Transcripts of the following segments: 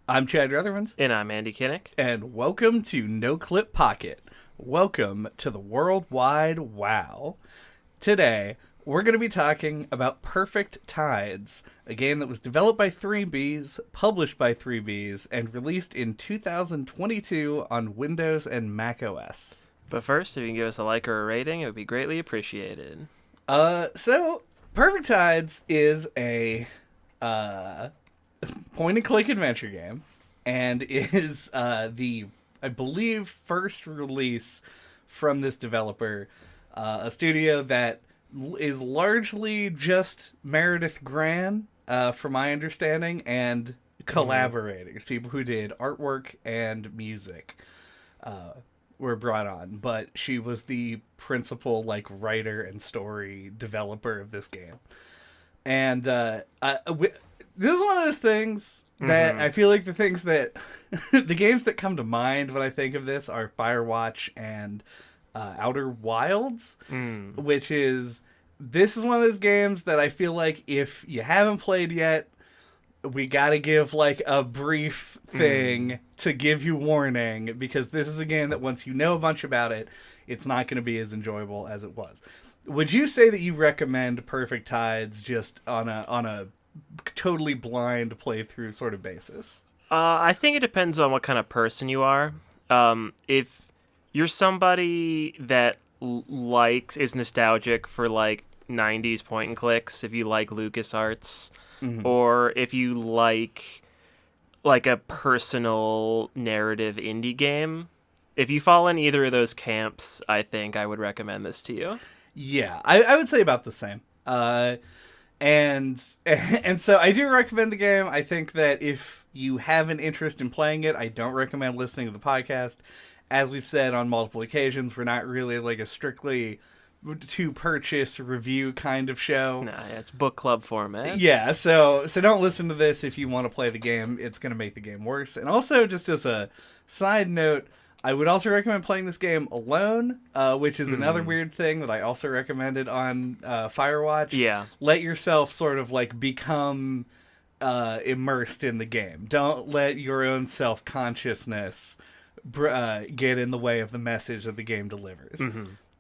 I'm Chad Ruthermond, And I'm Andy Kinnick. and welcome to NOCLIP Pocket. Welcome to the worldwide wow. Today, we're going to be talking about Perfect Tides, a game that was developed by 3Bs, published by 3Bs, and released in 2022 on Windows and Mac OS. But first, if you can give us a like or a rating, it would be greatly appreciated. So Perfect Tides is a point-and-click adventure game, and is I believe, first release from this developer, a studio that is largely just Meredith Gran, from my understanding, and collaborators, people who did artwork and music. Were brought on, but she was the principal writer and story developer of this game. And this is one of those things that I feel like the things that the games that come to mind when I think of this are Firewatch and Outer Wilds, which is this is one of those games that I feel like if you haven't played yet, we gotta give a brief thing to give you warning, because this is a game that once you know a bunch about it, it's not going to be as enjoyable as it was. Would you say that you recommend Perfect Tides just on a totally blind playthrough sort of basis? I think it depends on what kind of person you are. If you're somebody that is nostalgic for 90s point and clicks, if you like LucasArts, or if you like a personal narrative indie game, if you fall in either of those camps, I think I would recommend this to you. Yeah, I would say about the same. And so I do recommend the game. I think that if you have an interest in playing it, I don't recommend listening to the podcast. As we've said on multiple occasions, we're not really a strictly to purchase review kind of show. Nah, it's book club format. Yeah, so don't listen to this if you want to play the game. It's going to make the game worse. And also, just as a side note, I would also recommend playing this game alone, which is another weird thing that I also recommended on Firewatch. Yeah. Let yourself sort of become immersed in the game. Don't let your own self-consciousness get in the way of the message that the game delivers.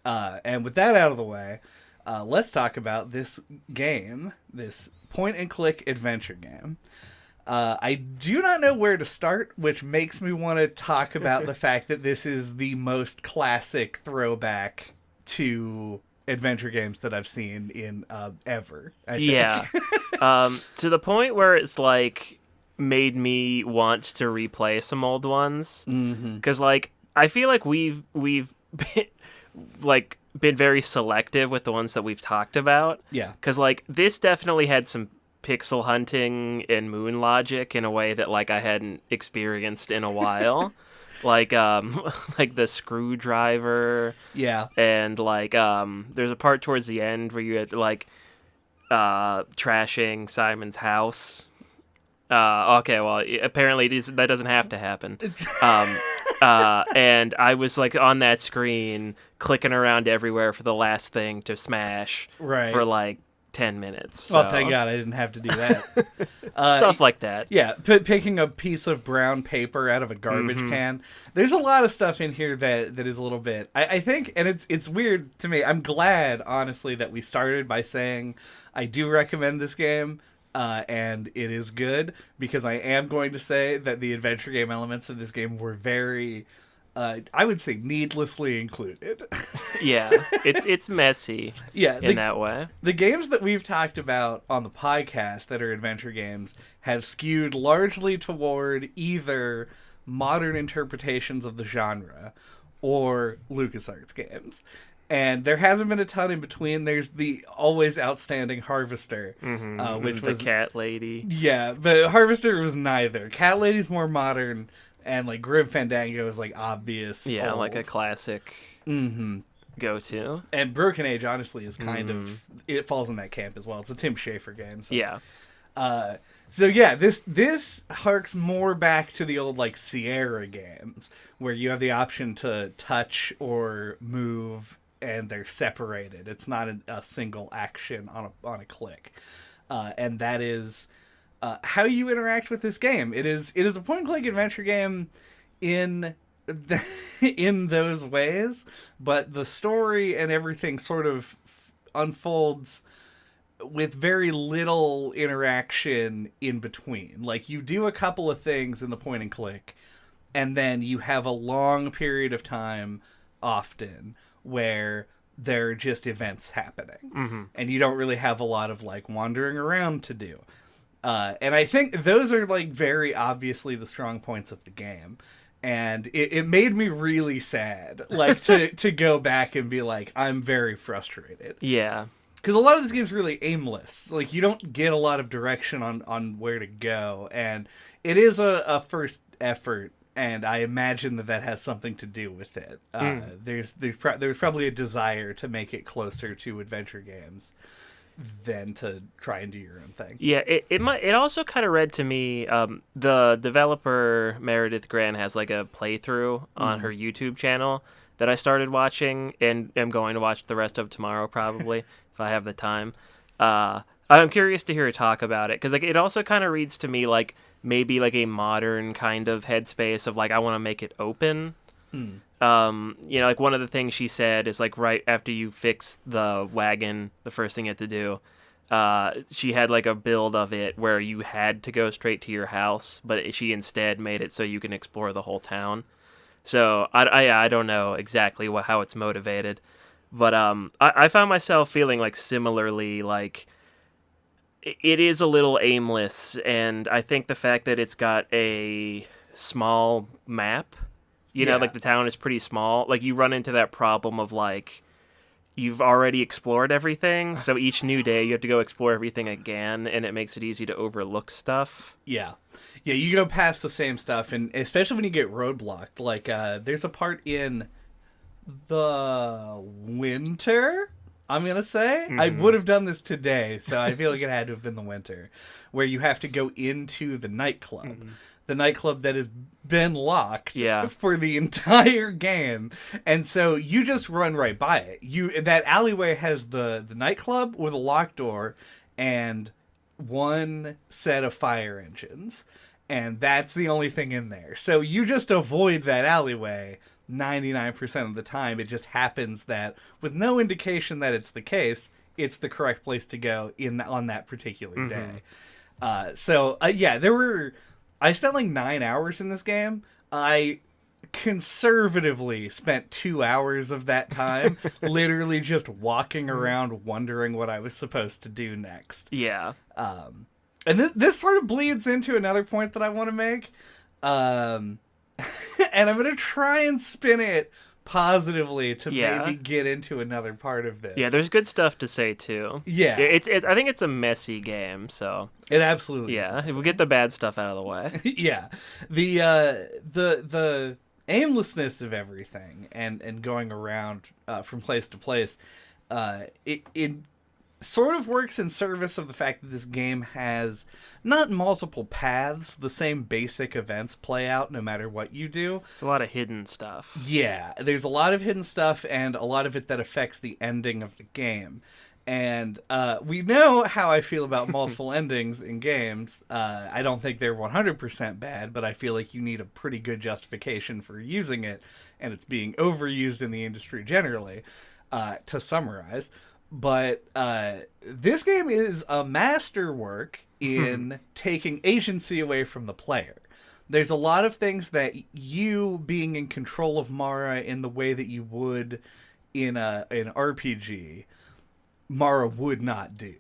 And with that out of the way, let's talk about this game, this point-and-click adventure game. I do not know where to start, which makes me want to talk about the fact that this is the most classic throwback to adventure games that I've seen in ever. I think. Yeah. To the point where it's made me want to replay some old ones. Because I feel like we've been, been very selective with the ones that we've talked about. Yeah. Because this definitely had some pixel hunting and moon logic in a way that I hadn't experienced in a while. The screwdriver. Yeah. And there's a part towards the end where you had trashing Simon's house. Okay, well, apparently that doesn't have to happen. And I was on that screen clicking around everywhere for the last thing to smash for 10 minutes. So. Oh, thank God I didn't have to do that. Stuff like that. Yeah, picking a piece of brown paper out of a garbage can. There's a lot of stuff in here that is a little bit... I think, and it's weird to me. I'm glad, honestly, that we started by saying I do recommend this game. And it is good, because I am going to say that the adventure game elements of this game were very, I would say, needlessly included. Yeah, it's messy. Yeah, in that way. The games that we've talked about on the podcast that are adventure games have skewed largely toward either modern interpretations of the genre or LucasArts games. And there hasn't been a ton in between. There's the always outstanding Harvester, which was the Cat Lady. Yeah, but Harvester was neither. Cat Lady's more modern, and Grim Fandango is obvious. Yeah, old. A classic go-to. And Broken Age, honestly, is kind of it falls in that camp as well. It's a Tim Schafer game. So. Yeah. So yeah, this harks more back to the old Sierra games, where you have the option to touch or move, and they're separated. It's not a single action on a click, and that is how you interact with this game. It is a point-and-click adventure game in in those ways, but the story and everything sort of unfolds with very little interaction in between. Like, you do a couple of things in the point and click, and then you have a long period of time often where there are just events happening, and you don't really have a lot of like wandering around to do. And I think those are like very obviously the strong points of the game. And it made me really sad, like, to go back and be like, I'm very frustrated. Yeah. Because a lot of this game's really aimless. Like, you don't get a lot of direction on where to go. And it is a first effort, and I imagine that has something to do with it. There's probably a desire to make it closer to adventure games than to try and do your own thing. Yeah, it also kind of read to me, the developer Meredith Grant has like a playthrough on her YouTube channel that I started watching and am going to watch the rest of tomorrow probably if I have the time. I'm curious to hear her talk about it because like it also kind of reads to me like maybe like a modern kind of headspace of like I want to make it open. Like one of the things she said is like right after you fix the wagon, the first thing you have to do, she had like a build of it where you had to go straight to your house, but she instead made it so you can explore the whole town. So I don't know exactly how it's motivated, but I found myself feeling like similarly like it is a little aimless, and I think the fact that it's got a small map. You know, like the town is pretty small. Like you run into that problem of like you've already explored everything, so each new day you have to go explore everything again, and it makes it easy to overlook stuff. Yeah, you go past the same stuff, and especially when you get roadblocked. Like there's a part in the winter, I'm gonna say. I would have done this today, so I feel like it had to have been the winter, where you have to go into the nightclub. The nightclub that has been locked for the entire game. And so you just run right by it. That alleyway has the nightclub with a locked door and one set of fire engines. And that's the only thing in there. So you just avoid that alleyway 99% of the time. It just happens that with no indication that it's the case, it's the correct place to go on that particular day. I spent like 9 hours in this game. I conservatively spent 2 hours of that time literally just walking around wondering what I was supposed to do next. Yeah. And this sort of bleeds into another point that I want to make. And I'm going to try and spin it positively to maybe get into another part of this. Yeah, there's good stuff to say too. Yeah. I think it's a messy game, so. It absolutely is. Yeah, we'll get the bad stuff out of the way. Yeah. The aimlessness of everything and going around from place to place, it sort of works in service of the fact that this game has not multiple paths. The same basic events play out no matter what you do. It's a lot of hidden stuff. Yeah, there's a lot of hidden stuff and a lot of it that affects the ending of the game. And we know how I feel about multiple endings in games. I don't think they're 100% bad, but I feel like you need a pretty good justification for using it, and it's being overused in the industry generally, to summarize. But this game is a masterwork in taking agency away from the player. There's a lot of things that you being in control of Mara in the way that you would in an RPG, Mara would not do.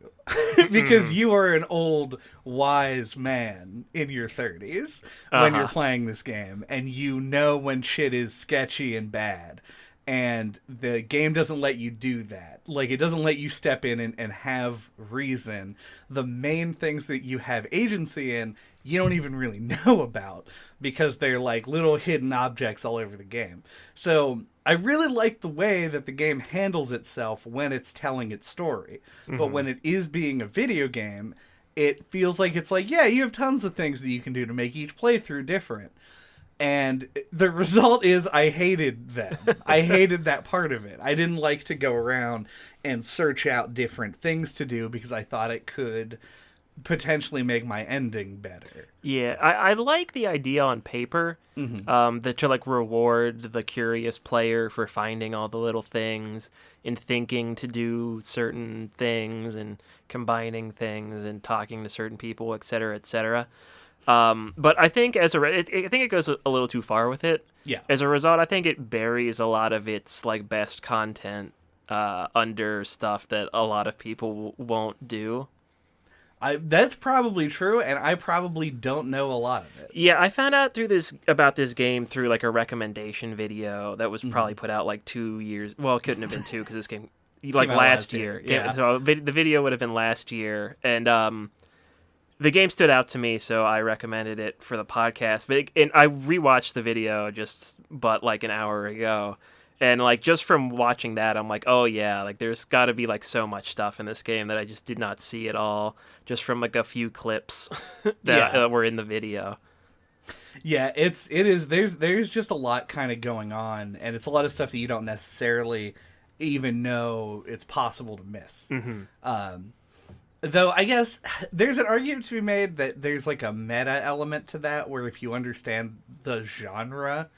Because you are an old, wise man in your 30s when you're playing this game, and you know when shit is sketchy and bad. And the game doesn't let you do that. Like, it doesn't let you step in and have reason. The main things that you have agency in, you don't even really know about because they're like little hidden objects all over the game. So I really like the way that the game handles itself when it's telling its story. But when it is being a video game, it feels like it's like, yeah, you have tons of things that you can do to make each playthrough different. And the result is I hated them. I hated that part of it. I didn't like to go around and search out different things to do because I thought it could potentially make my ending better. Yeah, I like the idea on paper, that to like reward the curious player for finding all the little things and thinking to do certain things and combining things and talking to certain people, et cetera, et cetera. But I think I think it goes a little too far with it. Yeah. As a result, I think it buries a lot of its like best content under stuff that a lot of people won't do. That's probably true, and I probably don't know a lot of it. Yeah, I found out about this game through like a recommendation video that was probably put out like 2 years. Well, it couldn't have been 2 because this game like last year. Yeah. So the video would have been last year, and the game stood out to me, so I recommended it for the podcast. And I rewatched the video but like an hour ago. And like just from watching that, I'm like, oh yeah, like there's got to be like so much stuff in this game that I just did not see at all, just from like a few clips that were in the video. Yeah, it is. There's just a lot kind of going on, and it's a lot of stuff that you don't necessarily even know it's possible to miss. Though I guess there's an argument to be made that there's like a meta element to that, where if you understand the genre,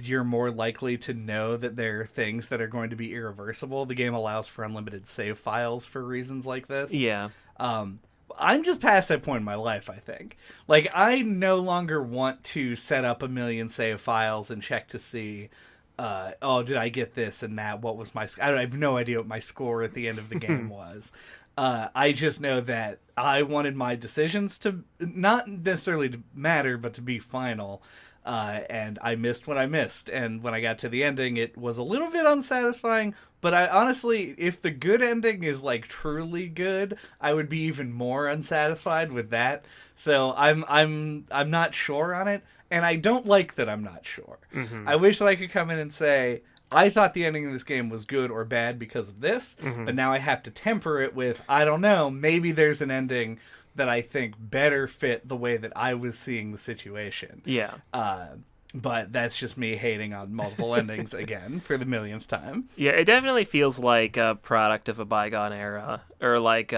you're more likely to know that there are things that are going to be irreversible. The game allows for unlimited save files for reasons like this. Yeah. I'm just past that point in my life, I think. Like, I no longer want to set up a million save files and check to see, did I get this and that? What was my... I have no idea what my score at the end of the game was. I just know that I wanted my decisions to not necessarily to matter, but to be final. And I missed what I missed. And when I got to the ending, it was a little bit unsatisfying. But I honestly, if the good ending is like truly good, I would be even more unsatisfied with that. So I'm not sure on it, and I don't like that I'm not sure. I wish that I could come in and say, I thought the ending of this game was good or bad because of this, but now I have to temper it with, I don't know, maybe there's an ending that I think better fit the way that I was seeing the situation. Yeah. But that's just me hating on multiple endings again for the millionth time. Yeah, it definitely feels like a product of a bygone era, or like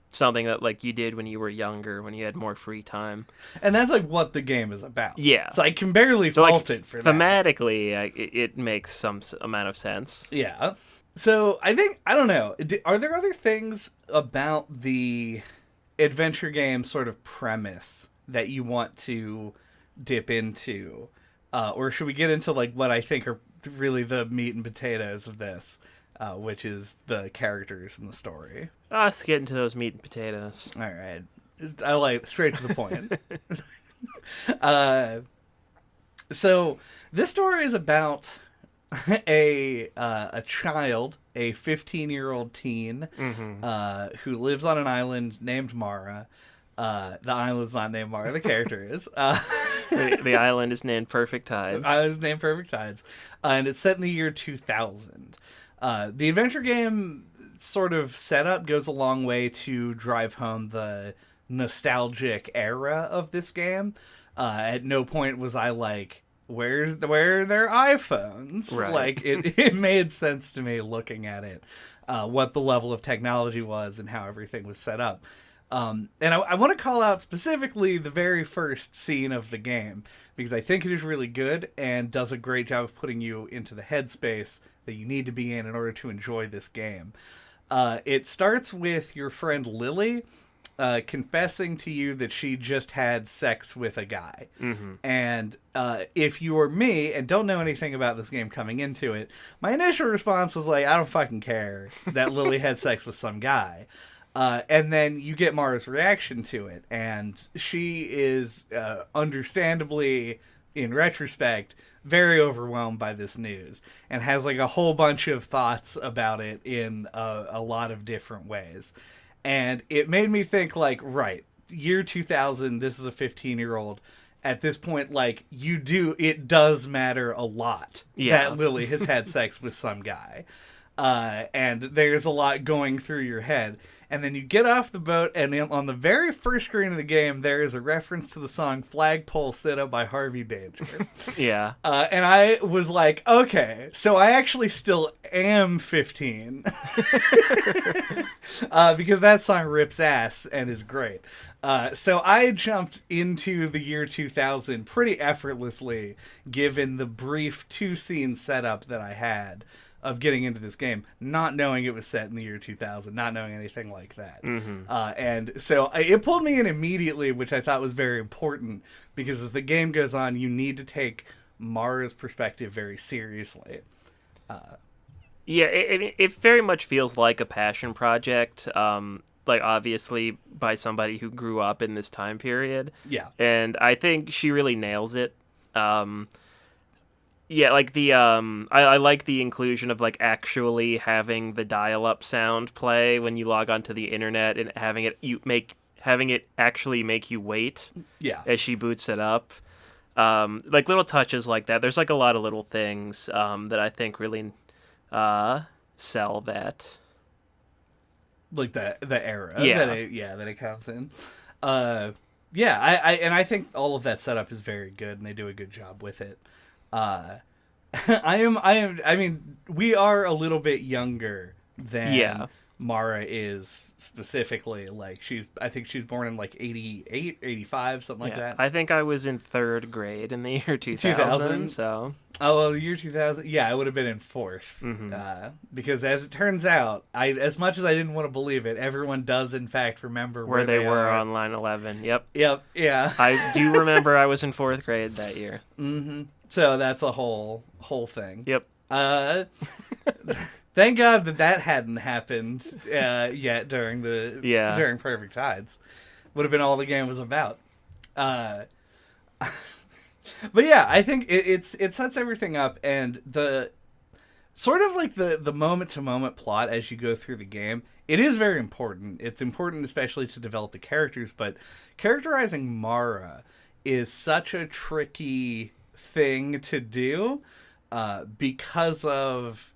something that like you did when you were younger, when you had more free time. And that's like what the game is about. Yeah. So I can barely fault it for that. Thematically, it makes some amount of sense. Yeah. So I don't know, are there other things about the adventure game sort of premise that you want to dip into, or should we get into like what I think are really the meat and potatoes of this, which is the characters in the story? Let's get into those meat and potatoes. All right, I like straight to the point. So this story is about a child, a 15-year-old teen, who lives on an island named Mara. The island's not named Mara, the character is. The island is named Perfect Tides. The island is named Perfect Tides. And it's set in the year 2000. The adventure game sort of setup goes a long way to drive home the nostalgic era of this game. At no point was I like, where are their iPhones? Right. Like, it made sense to me looking at it, what the level of technology was and how everything was set up. And I want to call out specifically the very first scene of the game, because I think it is really good and does a great job of putting you into the headspace that you need to be in order to enjoy this game. It starts with your friend Lily confessing to you that she just had sex with a guy. And if you were me and don't know anything about this game coming into it, my initial response was like, I don't fucking care that Lily had sex with some guy. And then you get Mara's reaction to it, and she is understandably, in retrospect, very overwhelmed by this news, and has like a whole bunch of thoughts about it in a lot of different ways. And it made me think, like, right, year 2000, this is a 15-year-old. At this point, like, it does matter a lot that Lily has had sex with some guy. and there's a lot going through your head. And then you get off the boat, and on the very first screen of the game, there is a reference to the song Flagpole Sitta by Harvey Danger. Yeah. And I was like, okay, so I actually still am 15. Because that song rips ass and is great. So I jumped into the year 2000 pretty effortlessly, given the brief 2-scene setup that I had of getting into this game, not knowing it was set in the year 2000, not knowing anything like that. And so it pulled me in immediately, which I thought was very important, because as the game goes on, you need to take Mara's perspective very seriously. Yeah, it very much feels like a passion project, like obviously by somebody who grew up in this time period. Yeah. And I think she really nails it. Yeah, like the I like the inclusion of like actually having the dial-up sound play when you log onto the internet and having it actually make you wait. Yeah. As she boots it up. Like little touches like that. There's like a lot of little things that I think really sell that. Like the era Yeah. that it comes in. I think all of that setup is very good, and they do a good job with it. I mean, we are a little bit younger than Mara is specifically. Like, I think she's born in like 88, 85, something like that. I think I was in 3rd grade in the year 2000, so. Oh, well, the year 2000, yeah, I would have been in 4th. Because as it turns out, as much as I didn't want to believe it, everyone does in fact remember where they were are on line 11. Yep, yeah. I do remember I was in 4th grade that year. So that's a whole thing. Yep. Thank God that hadn't happened yet during Perfect Tides. Would have been all the game was about. But yeah, I think it sets everything up, and the sort of like the moment to moment plot as you go through the game. It is very important. It's important especially to develop the characters, but characterizing Mara is such a tricky thing to do because of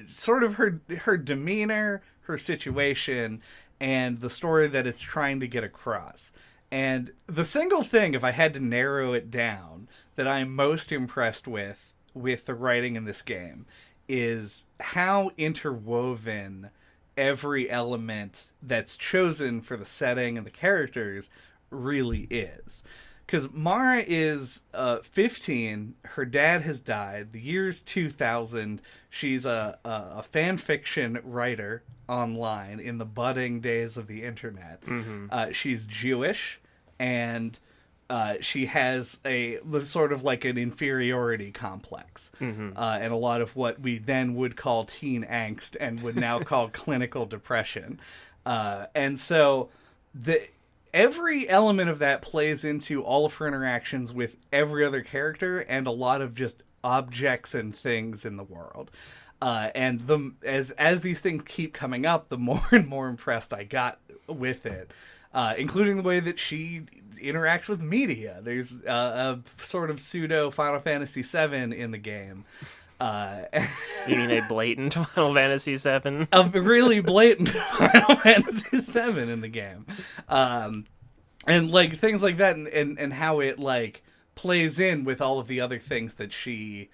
sort of her demeanor, her situation, and the story that it's trying to get across. And the single thing, if I had to narrow it down, that I'm most impressed with the writing in this game is how interwoven every element that's chosen for the setting and the characters really is. Because Mara is 15, her dad has died, the year's 2000, she's a fan fiction writer online in the budding days of the internet. She's Jewish, and she has a sort of like an inferiority complex, and a lot of what we then would call teen angst and would now call clinical depression. And so every element of that plays into all of her interactions with every other character and a lot of just objects and things in the world. And as these things keep coming up, the more and more impressed I got with it, including the way that she interacts with media. There's a sort of pseudo Final Fantasy VII in the game. You mean a blatant Final Fantasy VII? A really blatant Final Fantasy VII in the game. And like things like that, and how it like plays in with all of the other things that she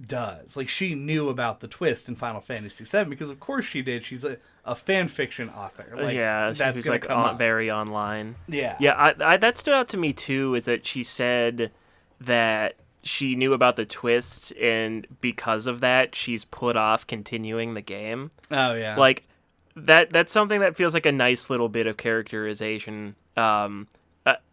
does. Like, she knew about the twist in Final Fantasy VII because of course she did. She's a fan fiction author. Like, that's who's like very online. Yeah. I that stood out to me too, is that she said that she knew about the twist, and because of that, she's put off continuing the game. Oh, yeah. Like, that's something that feels like a nice little bit of characterization. I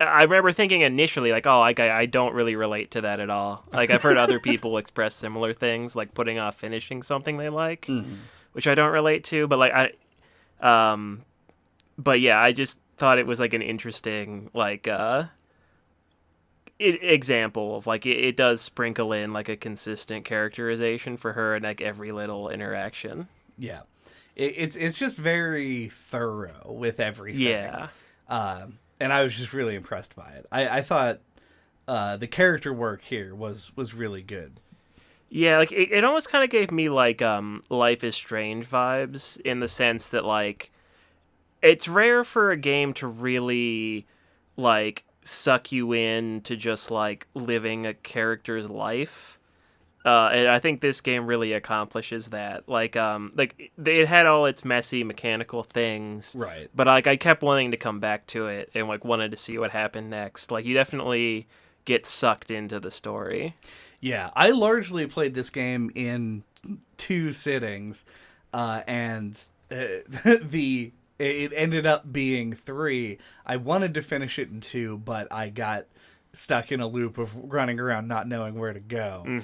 remember thinking initially, like, oh, I don't really relate to that at all. Like, I've heard other people express similar things, like putting off finishing something they like, which I don't relate to. But, like, but yeah, I just thought it was, like, an interesting, like, example of, like, it does sprinkle in, like, a consistent characterization for her in, like, every little interaction. Yeah. It's just very thorough with everything. Yeah. And I was just really impressed by it. I thought the character work here was really good. Yeah, like it almost kind of gave me like Life is Strange vibes in the sense that like it's rare for a game to really like suck you in to just like living a character's life. And I think this game really accomplishes that. Like it had all its messy mechanical things, Right. but like I kept wanting to come back to it and like wanted to see what happened next. Like you definitely get sucked into the story. Yeah, I largely played this game in 2 sittings, and the it ended up being 3. I wanted to finish it in 2, but I got stuck in a loop of running around not knowing where to go.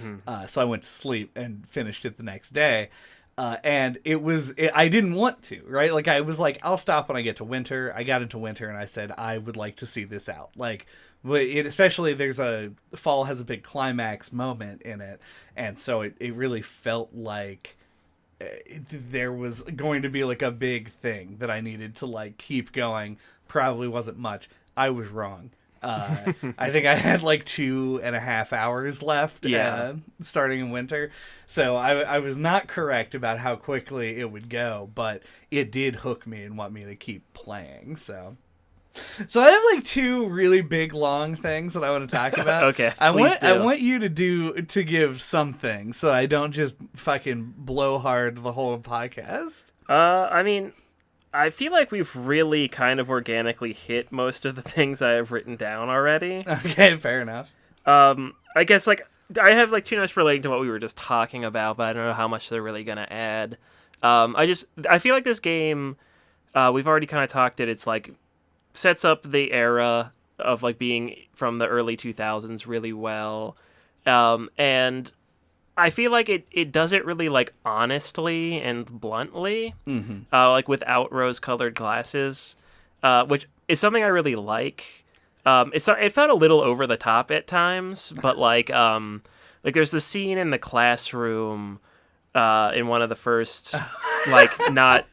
So I went to sleep and finished it the next day. And I didn't want to, right? Like, I was like, I'll stop when I get to winter. I got into winter and I said, I would like to see this out. Like, especially fall has a big climax moment in it. And so it really felt like there was going to be like a big thing that I needed to like keep going. Probably wasn't much. I was wrong. I think I had like 2.5 hours left, starting in winter. So I was not correct about how quickly it would go, but it did hook me and want me to keep playing. So I have like 2 really big long things that I want to talk about. Okay, I do. want you to give something so I don't just fucking blow hard the whole podcast. I mean, I feel like we've really kind of organically hit most of the things I have written down already. Okay, fair enough. I guess like I have like 2 notes relating to what we were just talking about, but I don't know how much they're really gonna add. I feel like this game, we've already kind of talked it. It's like sets up the era of like being from the early 2000s really well, and I feel like it does it really like honestly and bluntly, like without rose-colored glasses, which is something I really like. It felt a little over the top at times, but like there's the scene in the classroom in one of the first like not.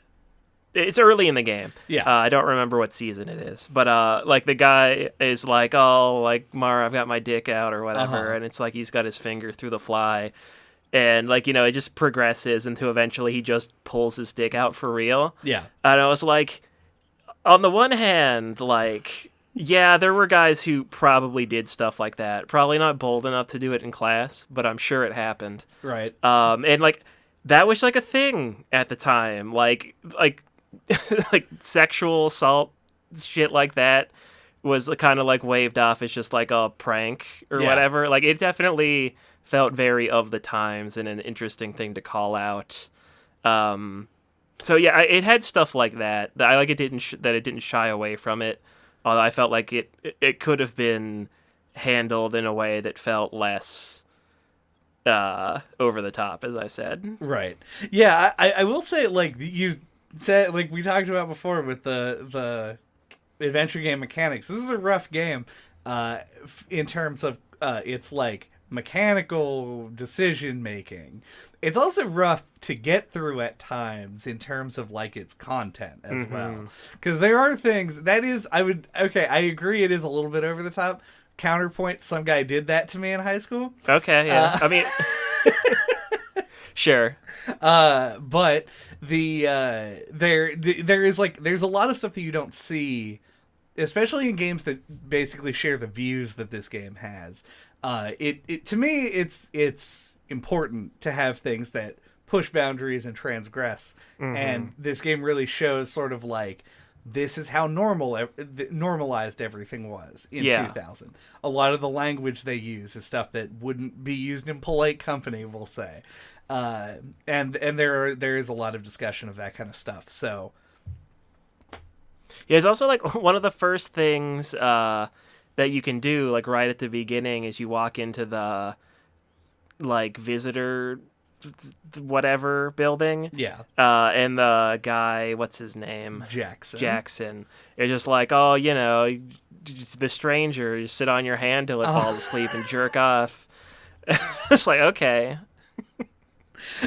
It's early in the game. Yeah. I don't remember what season it is. But, like, the guy is like, oh, like, Mara, I've got my dick out or whatever. And it's like he's got his finger through the fly. And, like, you know, it just progresses until eventually he just pulls his dick out for real. Yeah. And I was like, on the one hand, like, yeah, there were guys who probably did stuff like that. Probably not bold enough to do it in class, but I'm sure it happened. Right. And, like, that was, like, a thing at the time. Like like sexual assault shit like that was kind of like waved off as just like a prank or whatever. Like it definitely felt very of the times and an interesting thing to call out. So yeah, it had stuff like that. I like it didn't shy away from it. Although I felt like it could have been handled in a way that felt less over the top, as I said. Right. Yeah, I will say, like, you said, like we talked about before with the adventure game mechanics, this is a rough game in terms of its like mechanical decision making. It's also rough to get through at times in terms of like its content as well, because there are things that is I agree it is a little bit over the top. Counterpoint, some guy did that to me in high school. Okay, yeah. I mean sure. But there is like there's a lot of stuff that you don't see, especially in games that basically share the views that this game has. It to me it's important to have things that push boundaries and transgress, and this game really shows sort of like this is how normalized everything was in 2000. A lot of the language they use is stuff that wouldn't be used in polite company, we'll say. And there is a lot of discussion of that kind of stuff. So yeah, it's also like one of the first things that you can do like right at the beginning is you walk into the like visitor whatever building. Yeah. And the guy, what's his name? Jackson. It's just like, oh, you know, the stranger, you sit on your hand till it falls asleep and jerk off. It's like, okay.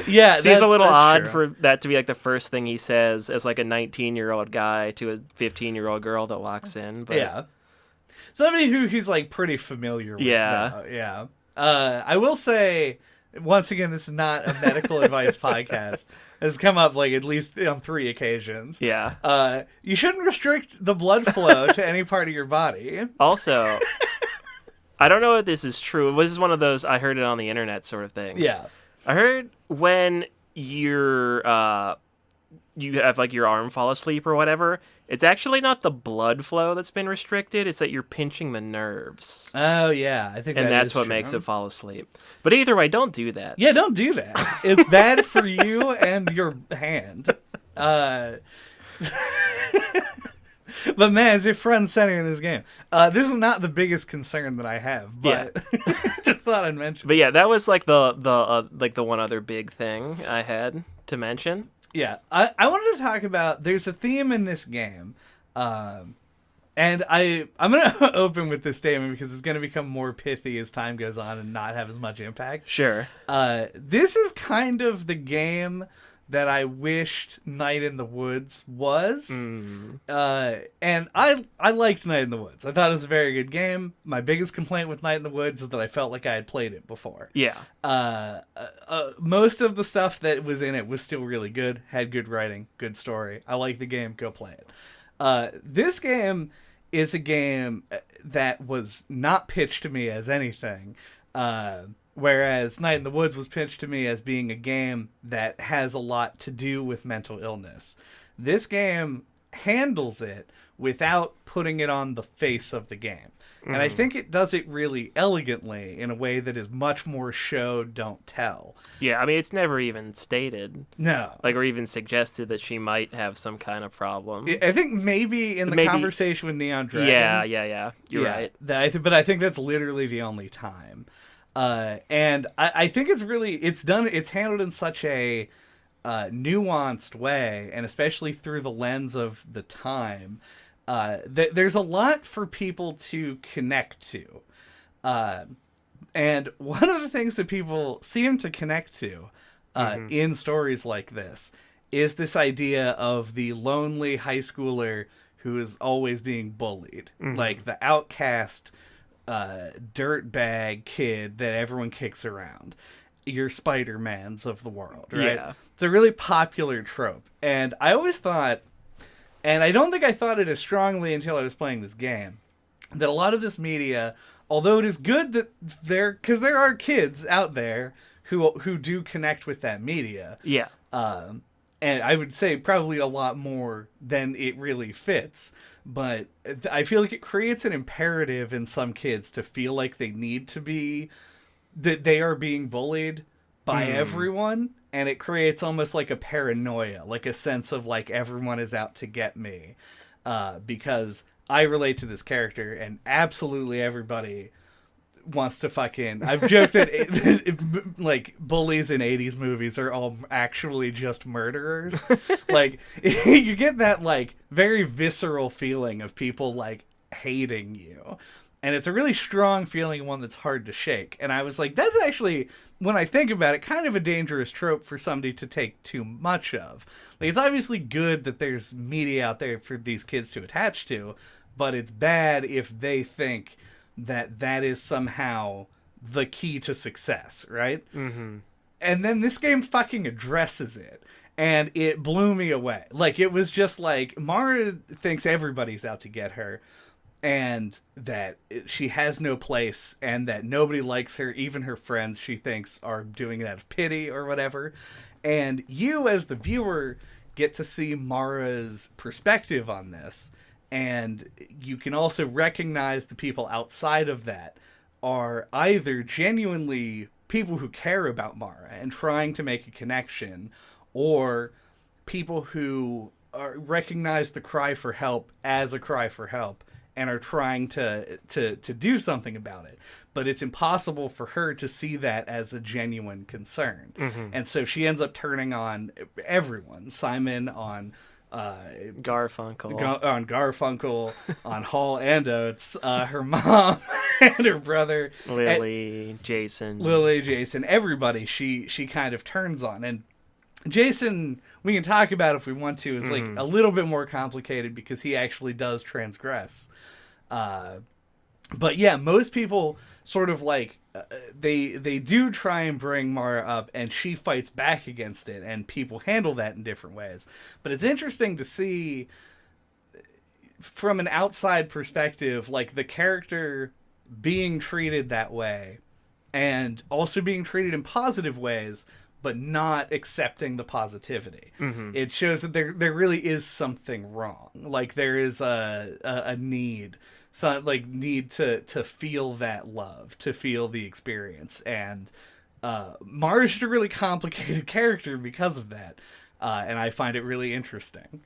Yeah, seems a little odd true. for that to be like the first thing he says as like a 19-year-old guy to a 15-year-old girl that walks in. But yeah, somebody who he's like pretty familiar with. Yeah, though. Yeah. I will say once again, this is not a medical advice podcast. Has come up like at least on 3 occasions. Yeah. You shouldn't restrict the blood flow to any part of your body. Also, I don't know if this is true. This is one of those I heard it on the internet sort of things. Yeah. I heard when you have like your arm fall asleep or whatever, it's actually not the blood flow that's been restricted, it's that you're pinching the nerves. Oh yeah, I think and that's what true. makes it fall asleep. But either way, don't do that. Yeah, don't do that. It's bad for you and your hand. But man, is it front and center in this game? This is not the biggest concern that I have, but just thought I'd mention. But yeah, that was like the one other big thing I had to mention. Yeah, I wanted to talk about. There's a theme in this game, and I'm gonna open with this statement because it's gonna become more pithy as time goes on and not have as much impact. Sure. This is kind of the game that I wished Night in the Woods was. And I liked Night in the Woods. I thought it was a very good game. My biggest complaint with Night in the Woods is that I felt like I had played it before. Yeah. Most of the stuff that was in it was still really good, had good writing, good story. I like the game, go play it. This game is a game that was not pitched to me as anything. Whereas Night in the Woods was pitched to me as being a game that has a lot to do with mental illness. This game handles it without putting it on the face of the game. And I think it does it really elegantly in a way that is much more show, don't tell. Yeah, I mean, it's never even stated. No. Like, or even suggested that she might have some kind of problem. I think maybe in the conversation with Neon Dragon. Yeah. You're right. But I think that's literally the only time. And I think it's handled in such a nuanced way, and especially through the lens of the time, there's a lot for people to connect to. And one of the things that people seem to connect to in stories like this is this idea of the lonely high schooler who is always being bullied, like the outcast dirtbag kid that everyone kicks around. Your Spider-Mans of the world, right? Yeah. It's a really popular trope. And I always thought, and I don't think I thought it as strongly until I was playing this game, that a lot of this media, although it is good that because there are kids out there who do connect with that media. Yeah. And I would say probably a lot more than it really fits. But I feel like it creates an imperative in some kids to feel like they need to be, that they are being bullied by everyone. And it creates almost like a paranoia, like a sense of like everyone is out to get me. Because I relate to this character and absolutely everybody wants to fucking... I've joked that like bullies in 80s movies are all actually just murderers. Like you get that like very visceral feeling of people like hating you, and it's a really strong feeling, one that's hard to shake. And I was like, that's actually, when I think about it, kind of a dangerous trope for somebody to take too much of. Like, it's obviously good that there's media out there for these kids to attach to, but it's bad if they think that is somehow the key to success, right? And then this game fucking addresses it, and it blew me away. Like, it was just like, Mara thinks everybody's out to get her, and that she has no place, and that nobody likes her, even her friends she thinks are doing it out of pity or whatever. And you, as the viewer, get to see Mara's perspective on this. And you can also recognize the people outside of that are either genuinely people who care about Mara and trying to make a connection, or people who recognize the cry for help as a cry for help and are trying to do something about it. But it's impossible for her to see that as a genuine concern. And so she ends up turning on everyone. Simon, on... Garfunkel, on Hall and Oates, her mom and her brother, Lily, Jason, everybody she kind of turns on. And Jason, we can talk about if we want to, is like a little bit more complicated because he actually does transgress. But yeah, most people sort of like they do try and bring Mara up, and she fights back against it, and people handle that in different ways. But it's interesting to see from an outside perspective, like the character being treated that way, and also being treated in positive ways, but not accepting the positivity. It shows that there really is something wrong. Like there is a need. So like need to feel that love, to feel the experience, and Mara's just a really complicated character because of that, and I find it really interesting.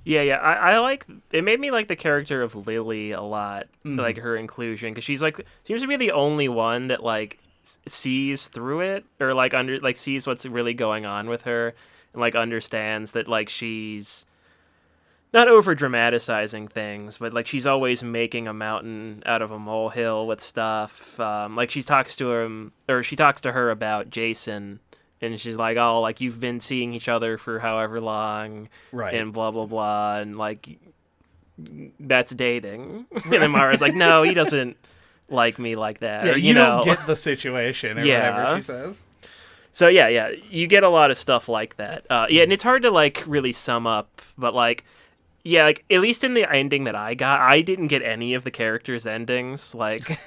Yeah. I like it. Made me like the character of Lily a lot, like her inclusion, because she's like seems to be the only one that like sees through it, or like sees what's really going on with her, and like understands that like she's not over dramatizing things, but like she's always making a mountain out of a molehill with stuff. Like she talks to him, or she talks to her about Jason, and she's like, "Oh, like you've been seeing each other for however long, Right? And blah blah blah," and like that's dating. And then Mara's like, "No, he doesn't like me like that." Yeah, or, you know, don't get the situation, or whatever she says. So yeah, you get a lot of stuff like that. Yeah, and it's hard to like really sum up, but like. Yeah, like, at least in the ending that I got, I didn't get any of the characters' endings. Like,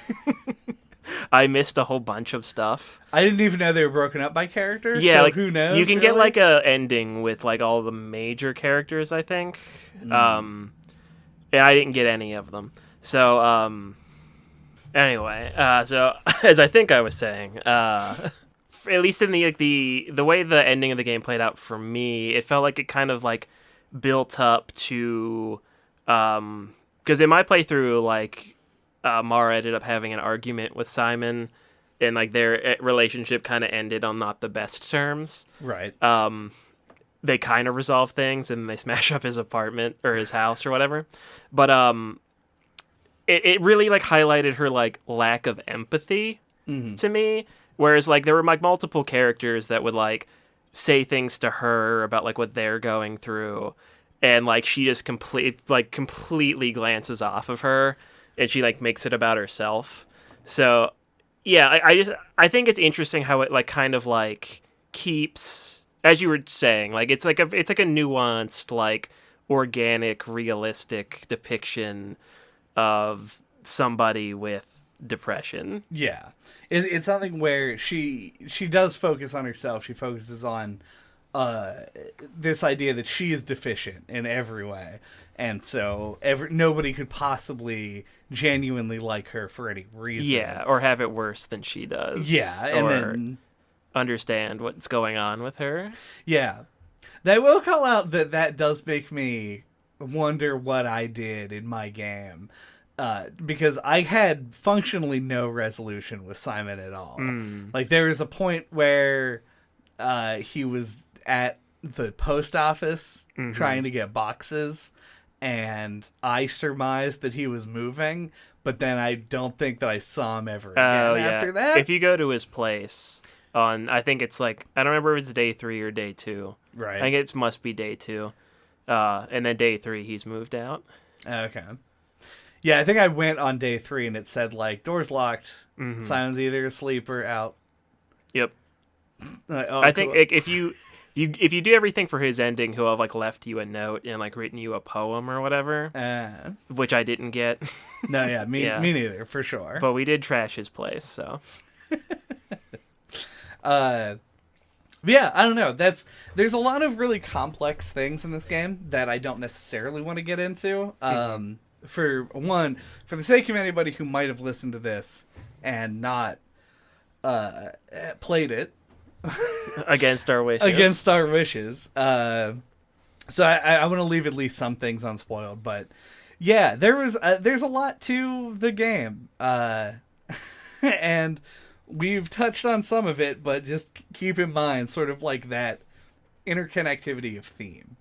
I missed a whole bunch of stuff. I didn't even know they were broken up by characters, Yeah, so like, who knows? You can really? get, like, a ending with, like, all the major characters, I think. And I didn't get any of them. So, anyway, so, as I think I was saying, at least in the way the ending of the game played out for me, it felt like it kind of, like, built up to because in my playthrough, like Mara ended up having an argument with Simon, and like their relationship kind of ended on not the best terms. Right. They kind of resolve things, and they smash up his apartment or his house or whatever, but it really like highlighted her like lack of empathy to me, whereas like there were like multiple characters that would like say things to her about like what they're going through, and like she just completely glances off of her, and she like makes it about herself. So yeah, I think it's interesting how it like kind of like keeps, as you were saying, like it's like a nuanced, like organic, realistic depiction of somebody with depression. Yeah, it's something where she does focus on herself. She focuses on this idea that she is deficient in every way, and so nobody could possibly genuinely like her for any reason. Yeah, or have it worse than she does. Yeah, and or then understand what's going on with her. Yeah, I will call out that does make me wonder what I did in my game. Because I had functionally no resolution with Simon at all. Like there was a point where he was at the post office trying to get boxes, and I surmised that he was moving, but then I don't think that I saw him ever again after that. If you go to his place on, I think it's like, I don't remember if it's day 3 or day 2. Right. I think it must be day 2. And then day 3 he's moved out. Okay. Yeah, I think I went on day 3 and it said like doors locked. Simon's either asleep or out. Yep. I think if you do everything for his ending, he'll have like left you a note and like written you a poem or whatever, which I didn't get. No, yeah, me neither, for sure. But we did trash his place, so. Yeah, I don't know. There's a lot of really complex things in this game that I don't necessarily want to get into. For the sake of anybody who might have listened to this and not played it against our wishes. So I want to leave at least some things unspoiled, but yeah, there's a lot to the game, and we've touched on some of it, but just keep in mind sort of like that interconnectivity of theme.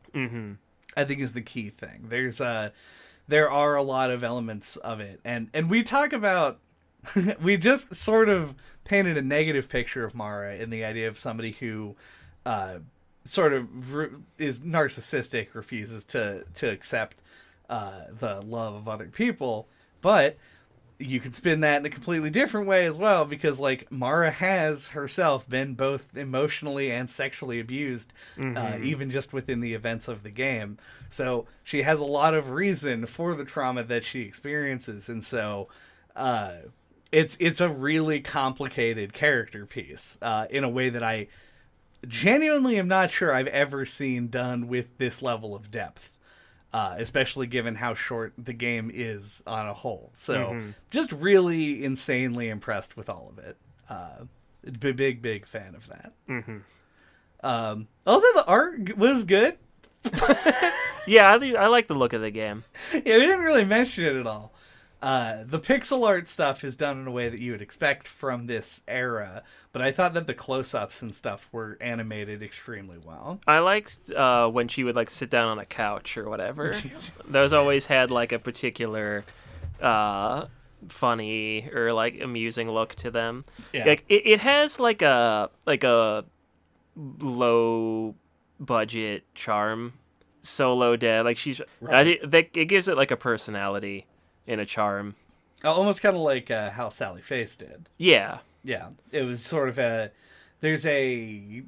I think is the key thing. There are a lot of elements of it, and we talk about we just sort of painted a negative picture of Mara in the idea of somebody who sort of is narcissistic, refuses to accept the love of other people. But you can spin that in a completely different way as well, because like Mara has herself been both emotionally and sexually abused, even just within the events of the game. So she has a lot of reason for the trauma that she experiences, and so it's a really complicated character piece in a way that I genuinely am not sure I've ever seen done with this level of depth. Especially given how short the game is on a whole. So, just really insanely impressed with all of it. Big fan of that. Also, the art was good. Yeah, I like the look of the game. Yeah, we didn't really mention it at all. The pixel art stuff is done in a way that you would expect from this era, but I thought that the close-ups and stuff were animated extremely well. I liked when she would like sit down on a couch or whatever. Those always had like a particular funny or like amusing look to them. Yeah. Like it has like a low budget charm. Solo dev, like she's Right. I think that it gives it like a personality and a charm. Almost kind of like how Sally Face did. Yeah. Yeah, it was sort of there's a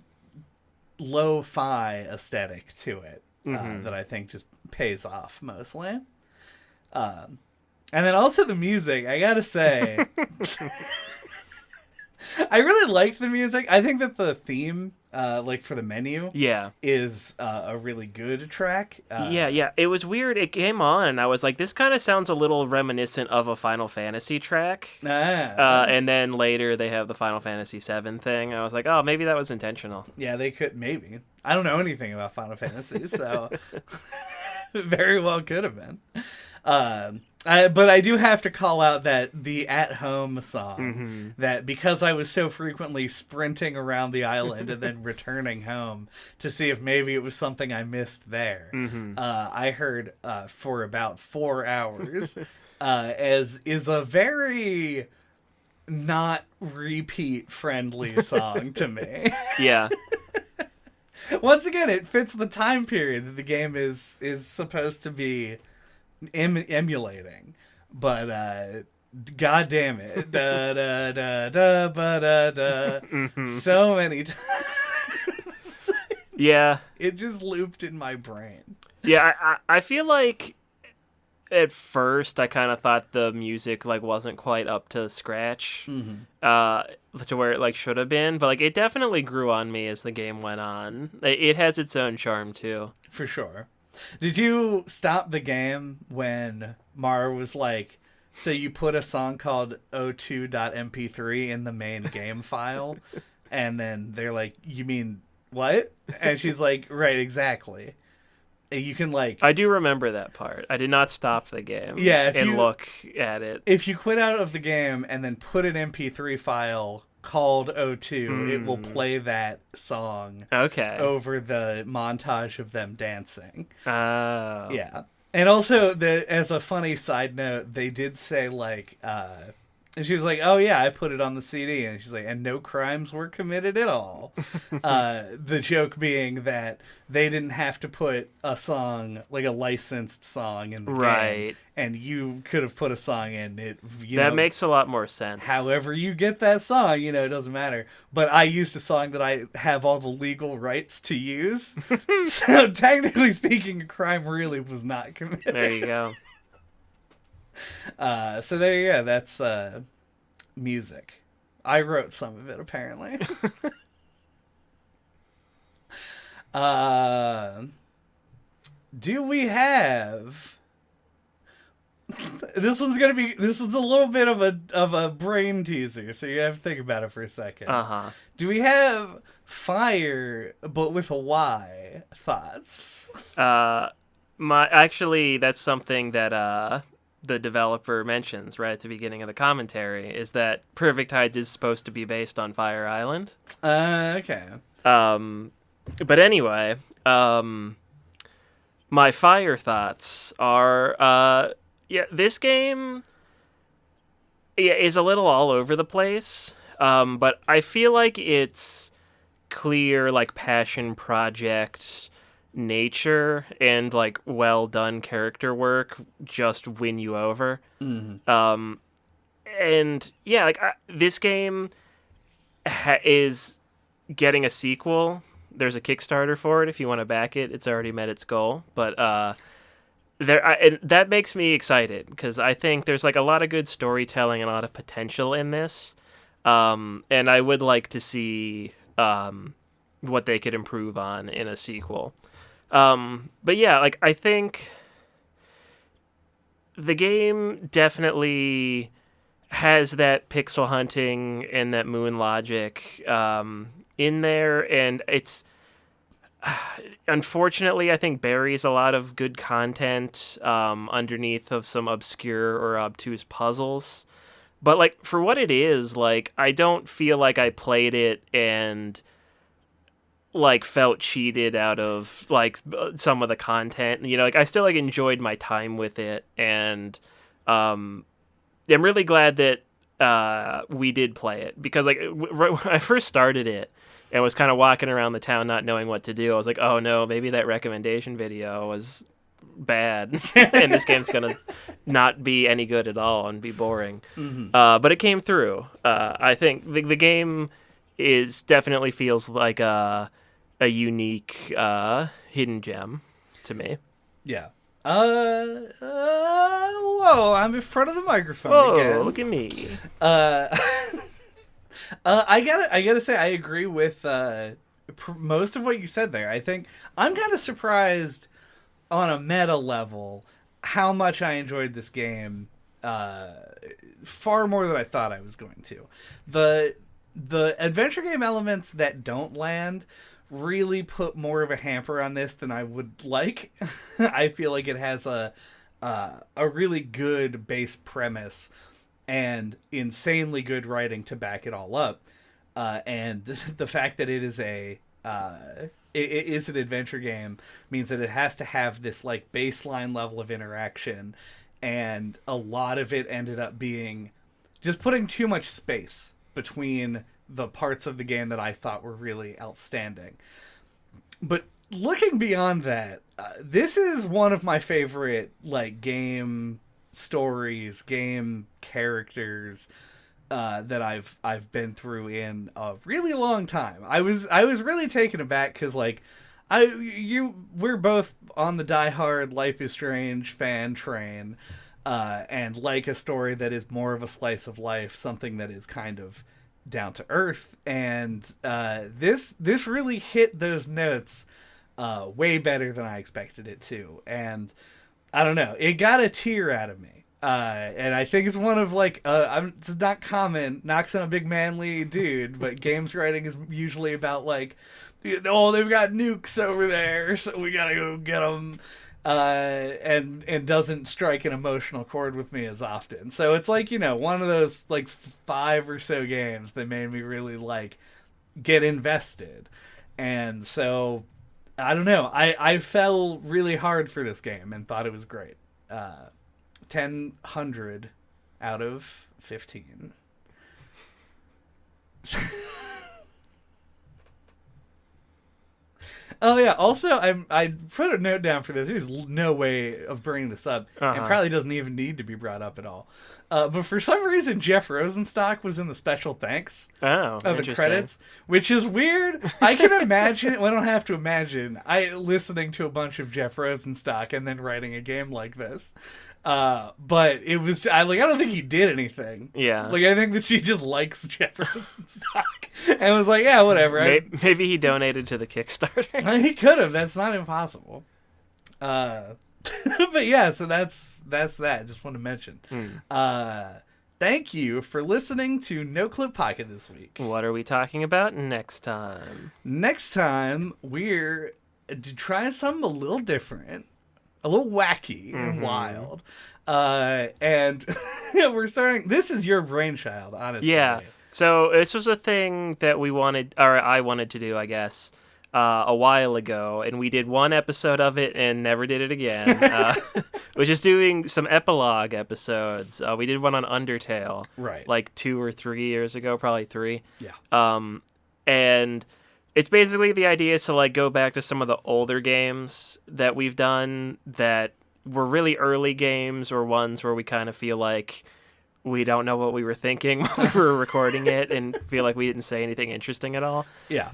lo-fi aesthetic to it that I think just pays off mostly. And then also the music, I gotta say, I really liked the music. I think that the theme, like for the menu, is a really good track. Yeah. It was weird. It came on, and I was like, "This kind of sounds a little reminiscent of a Final Fantasy track." And then later they have the Final Fantasy VII thing. I was like, "Oh, maybe that was intentional." Yeah, they could maybe. I don't know anything about Final Fantasy, so very well could have been. But I do have to call out that the at-home song, that because I was so frequently sprinting around the island and then returning home to see if maybe it was something I missed there, I heard for about 4 hours, as is a very not repeat-friendly song to me. Yeah. Once again, it fits the time period that the game is supposed to be emulating, but god damn it, da da da da ba da da, so many times. Yeah, it just looped in my brain. Yeah, I feel like at first I kind of thought the music like wasn't quite up to scratch, to where it like should have been, but like it definitely grew on me as the game went on. It has its own charm too, for sure. Did you stop the game when Mara was like, so you put a song called o2.mp3 in the main game file? And then they're like, you mean what? And she's like, right, exactly. And you can like... I do remember that part. I did not stop the game and look at it. If you quit out of the game and then put an MP3 file called O2, it will play that song over the montage of them dancing. Oh. Yeah. And also, as a funny side note, they did say, like, and she was like, oh yeah, I put it on the CD. And she's like, and no crimes were committed at all. The joke being that they didn't have to put a song, like a licensed song in the game. And you could have put a song in it. That makes a lot more sense. However you get that song, it doesn't matter. But I used a song that I have all the legal rights to use. So technically speaking, a crime really was not committed. There you go. So there you go. That's music. I wrote some of it, apparently. Do we have... This one's a little bit of a brain teaser, so you have to think about it for a second. Do we have fire, but with a Y, thoughts? Actually, that's something that the developer mentions right at the beginning of the commentary, is that Perfect Heights is supposed to be based on Fire Island. Okay. But anyway, my fire thoughts are, this game is a little all over the place, but I feel like it's clear, like, passion project nature and like well done character work just win you over. And yeah, like this game is getting a sequel. There's a Kickstarter for it if you want to back it. It's already met its goal, but and that makes me excited because I think there's like a lot of good storytelling and a lot of potential in this, and I would like to see what they could improve on in a sequel. But yeah, like I think the game definitely has that pixel hunting and that moon logic in there, and it's unfortunately I think buries a lot of good content underneath of some obscure or obtuse puzzles. But like for what it is, like I don't feel like I played it and like felt cheated out of like some of the content. You know, like I still like enjoyed my time with it, and I'm really glad that we did play it because like right when I first started it and was kind of walking around the town not knowing what to do, I was like, oh no, maybe that recommendation video was bad and this game's gonna not be any good at all and be boring. But it came through. I think the game definitely feels like a unique hidden gem to me. Yeah. Whoa, I'm in front of the microphone Whoa, again. look at me. I gotta say I agree with most of what you said there. I think I'm kind of surprised on a meta level how much I enjoyed this game, far more than I thought I was going to. The adventure game elements that don't land really put more of a hamper on this than I would like. I feel like it has a really good base premise and insanely good writing to back it all up. And the fact that it is it is an adventure game means that it has to have this like baseline level of interaction, and a lot of it ended up being just putting too much space between the parts of the game that I thought were really outstanding. But looking beyond that, this is one of my favorite like game stories, game characters that I've been through in a really long time. I was really taken aback because like we're both on the diehard Life is Strange fan train, and like a story that is more of a slice of life, something that is kind of down to earth, and this really hit those notes way better than I expected it to, and I don't know, it got a tear out of me, and I think it's one of like it's not common. Nox, I'm a big manly dude, but games writing is usually about like, oh, they've got nukes over there, so we gotta go get them. And doesn't strike an emotional chord with me as often. So it's like, you know, one of those like 5 or so games that made me really like get invested. And so I don't know, I fell really hard for this game and thought it was great. 1,000 out of 15. Oh yeah. Also, I put a note down for this. There's no way of bringing this up. It probably doesn't even need to be brought up at all. But for some reason, Jeff Rosenstock was in the special thanks of the credits, which is weird. I can imagine. Well, I don't have to imagine. Listening to a bunch of Jeff Rosenstock and then writing a game like this. But it was I don't think he did anything. Yeah. Like I think that she just likes Jeff Rosenstock and was like, yeah, whatever. Maybe he donated to the Kickstarter. He could have. That's not impossible. But yeah, so that's that. Just want to mention. Thank you for listening to NOCLIP Pocket this week. What are we talking about next time? Next time we're to try something a little different, a little wacky and wild. And we're starting. This is your brainchild, honestly. Yeah. So this was a thing that I wanted to do, I guess, a while ago, and we did one episode of it and never did it again. We're just doing some epilogue episodes. We did one on Undertale, right? Like 2 or 3 years ago, probably 3. Yeah. And it's basically the idea is to like go back to some of the older games that we've done that were really early games or ones where we kind of feel like we don't know what we were thinking while we were recording it and feel like we didn't say anything interesting at all. Yeah.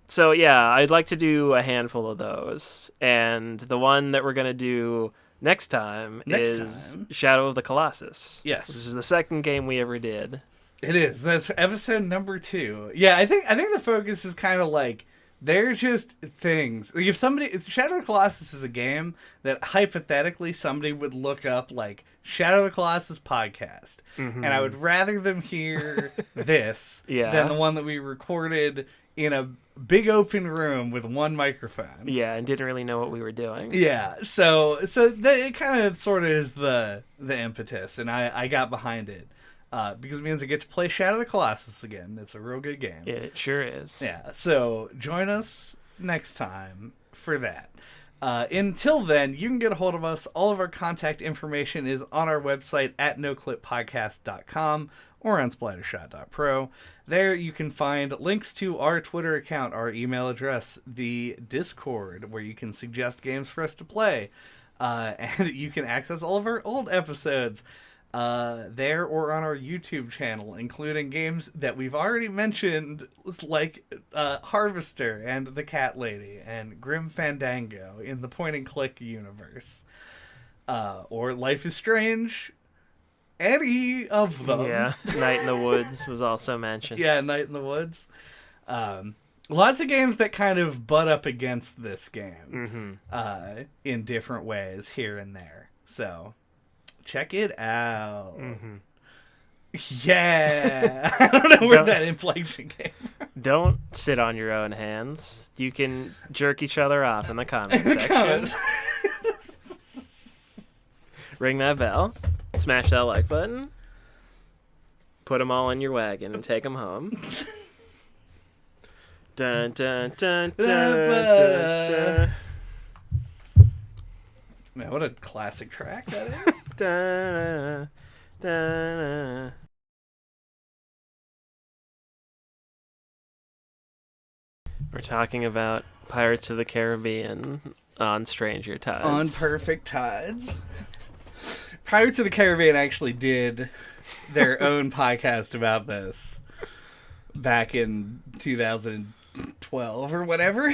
So yeah, I'd like to do a handful of those. And the one that we're going to do next time is Shadow of the Colossus. Yes. This is the second game we ever did. It is. That's episode number 2. Yeah, I think the focus is kind of like, they're just things. Like if Shadow of the Colossus is a game that hypothetically somebody would look up like Shadow of the Colossus podcast. And I would rather them hear this than the one that we recorded in a big open room with one microphone. Yeah, and didn't really know what we were doing. Yeah, so it kind of sort of is the impetus, and I got behind it. Because it means I get to play Shadow of the Colossus again. It's a real good game. It sure is. Yeah, so join us next time for that. Until then, you can get a hold of us. All of our contact information is on our website at noclippodcast.com or on splattershot.pro. There you can find links to our Twitter account, our email address, the Discord, where you can suggest games for us to play. And you can access all of our old episodes there or on our YouTube channel, including games that we've already mentioned, like Harvester and The Cat Lady and Grim Fandango in the point-and-click universe, or Life is Strange, any of them. Yeah, Night in the Woods was also mentioned. Yeah, Night in the Woods. Lots of games that kind of butt up against this game in different ways here and there. So check it out. Yeah. I don't know where that inflation came from. Don't sit on your own hands. You can jerk each other off in the comment section. Ring that bell. Smash that like button. Put them all in your wagon and take them home. Dun, dun, dun, dun, dun, dun. Man, what a classic track that is. Da, da. We're talking about Pirates of the Caribbean on Stranger Tides. On Perfect Tides. Pirates of the Caribbean actually did their own podcast about this back in 2012 or whatever.